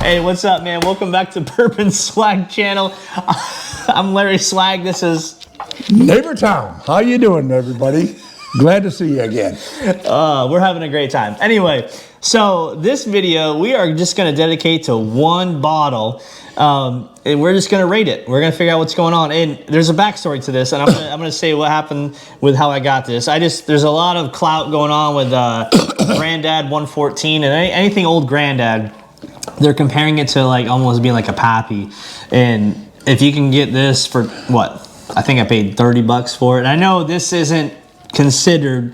Hey, what's up, man? Welcome back to Bourbon Swag Channel. I'm Larry Swag. This is Neighbor Tom. How you doing, everybody? Glad to see you again. we're having a great time. Anyway, so this video we are just going to dedicate to one bottle, and we're just going to rate it. We're going to figure out what's going on. And there's a backstory to this, and I'm going to say what happened with how I got this. There's a lot of clout going on with Granddad 114 and anything old Granddad. They're comparing it to like almost being like a Pappy, and if you can get this for what, I think I paid $30 for it. And I know this isn't considered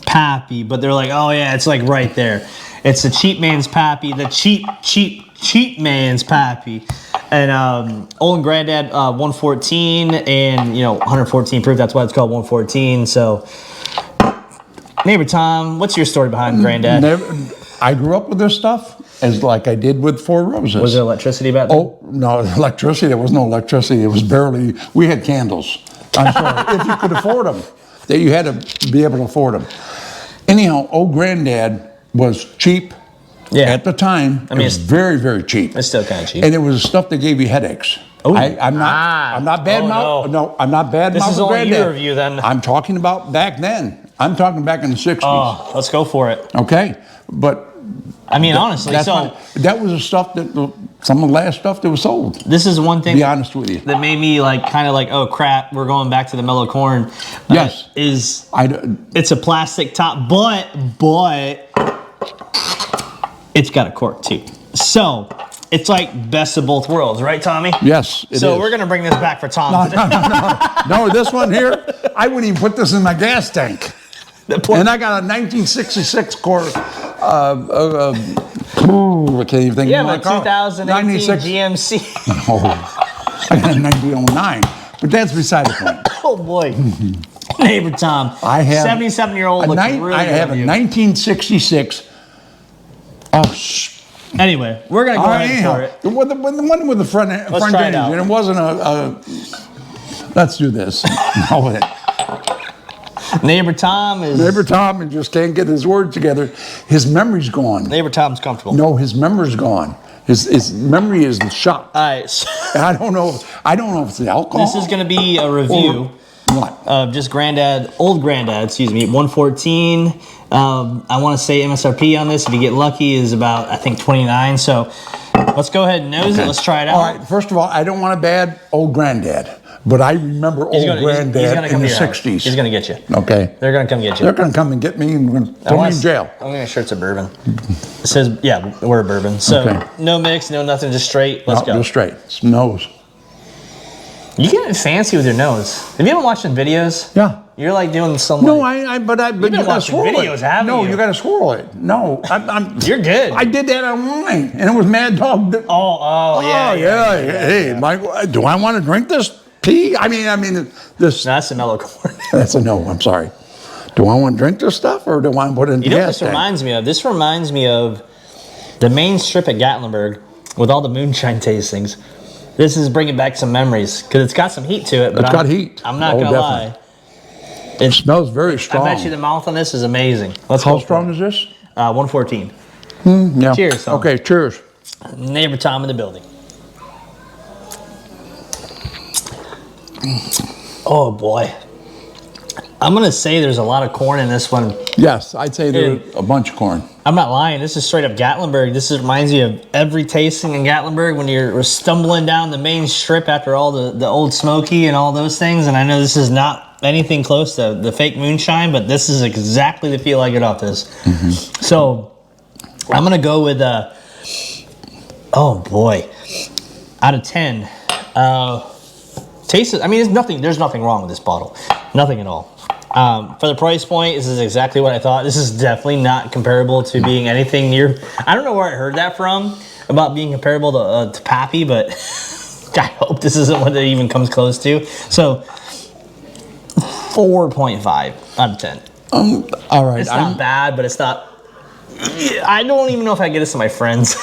Pappy, but they're like, oh yeah, it's like right there. It's the cheap man's Pappy, the cheap man's Pappy, and old Granddad 114, and 114 proof. That's why it's called 114. So, Neighbor Tom, what's your story behind Granddad? I grew up with this stuff. As like I did with Four Roses. Was there electricity back then? Oh, no, electricity. There was no electricity. It was barely, we had candles. I'm sorry. If you could afford them, that you had to be able to afford them. Anyhow, old Granddad was cheap at the time. I mean, it was very, very cheap. It's still kind of cheap. And it was stuff that gave you headaches. Oh, I'm not bad mouth. No, I'm not bad mouth. This is only your review then. I'm talking about back then. I'm talking back in the 60s. Oh, let's go for it. Okay, but I mean, honestly, that was the stuff some of the last stuff that was sold. This is one thing. To be honest with you, that made me kind of oh crap, we're going back to the mellow corn. Yes, it's a plastic top, but it's got a cork too. So it's like best of both worlds, right, Tommy? Yes. It is. We're gonna bring this back for Tom. No, this one here, I wouldn't even put this in my gas tank. And I got a 1966 Cork. I can't even think of my car. 2018 GMC. No, I got a 1909. But that's beside the point. Oh boy, Neighbor Tom. I have 77-year-old. I have a 1966. Anyway, we're gonna go ahead for it. The one with the front end, and it wasn't a. Let's do this. No, Neighbor Tom just can't get his words together. His memory's gone. Neighbor Tom's comfortable. No, his memory's gone. His memory is shot. All right. I don't know if it's the alcohol. This is going to be a review of just old Granddad, 114. I want to say MSRP on this, if you get lucky, is about, I think, 29. So let's go ahead and nose it. Let's try it out. All right. First of all, I don't want a bad old Granddad. But I remember old Granddad in the 60s. He's going to get you. Okay. They're going to come get you. They're going to come and get me and throw me in jail. I'm going to make sure it's a bourbon. It says, yeah, we're a bourbon. So no mix, no nothing, just straight. Let's go. Just straight. It's nose. You getting fancy with your nose. Have you been watching videos? Yeah. You're like doing some. No, but you got to swirl videos, haven't you? No, you got to swirl it. No, You're good. I did that online, and it was Mad Dog. Yeah. Hey, Mike, do I want to drink this? I mean, this. That's a mellow corn. That's a no. I'm sorry. Do I want to drink this stuff, or do I want to put it in the gas tank? Reminds me of? This reminds me of the main strip at Gatlinburg with all the moonshine tastings. This is bringing back some memories because it's got some heat to it. But it's got heat. I'm not gonna lie. It smells very strong. I bet you the mouth on this is amazing. How strong is this? 114. Yeah. Cheers, Tom. Okay, cheers. Neighbor Tom in the building. Oh boy, I'm gonna say there's a lot of corn in this one. Yes, I'd say there's a bunch of corn. I'm not lying. This is straight up Gatlinburg. Reminds me of every tasting in Gatlinburg when you're stumbling down the main strip after all the old Smoky and all those things. And I know this is not anything close to the fake moonshine, but this is exactly the feel I get off this. Mm-hmm. So I'm gonna go with oh boy, out of 10. Taste it. I mean, there's nothing wrong with this bottle. Nothing at all. For the price point, this is exactly what I thought. This is definitely not comparable to being anything near. I don't know where I heard that from about being comparable to Pappy, but I hope this isn't what it even comes close to. So 4.5 out of 10. All right. It's not bad, but it's not. I don't even know if I get this to my friends.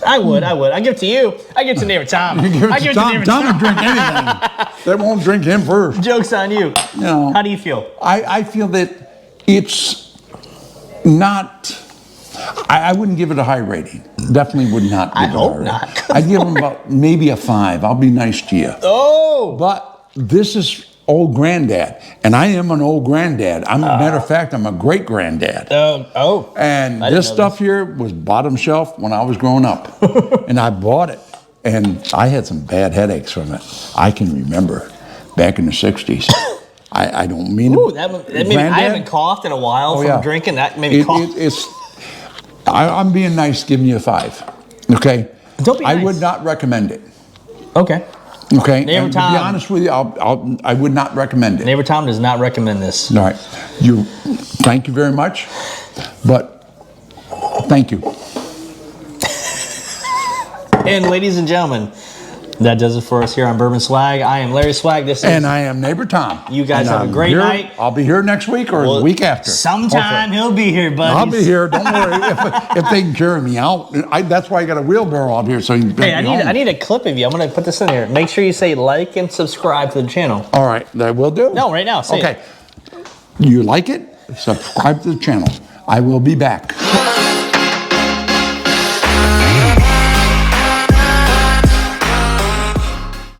I would. I give it to you. I give it to Neighbor Tom. I give it to Tom. Tom would drink anything. That won't drink him first. Joke's on you. How do you feel? I feel that it's not. I wouldn't give it a high rating. Definitely would not give I it a hope high rating. not. I'd give them about maybe a 5. I'll be nice to you. Oh! But this is old granddad, and I am an old granddad. I'm a matter of fact, I'm a great granddad. Oh. And I didn't this know stuff here was bottom shelf when I was growing up, and I bought it, and I had some bad headaches from it. I can remember back in the '60s. I don't mean Ooh, to. that maybe I haven't coughed in a while from drinking. That made me cough. I'm being nice, giving you a 5. Okay. Don't be I nice. would not recommend it. Okay. Okay. Neighbor and Tom. to be honest with you, I would not recommend it. Neighbor Tom does not recommend this. All right. Thank you very much, but thank you. And ladies and gentlemen, that does it for us here on Bourbon Swag. I am Larry Swag. This is... And I am Neighbor Tom. You guys have a great night. I'll be here next week or the week after. Sometime hopefully. he'll be here, buddies. I'll be here. Don't worry. if they can carry me out, that's why I got a wheelbarrow out here so you can bring me home. I need a clip of you. I'm going to put this in here. Make sure you say like and subscribe to the channel. All right. That will do. No, right now. Say okay. You like it? Subscribe to the channel. I will be back.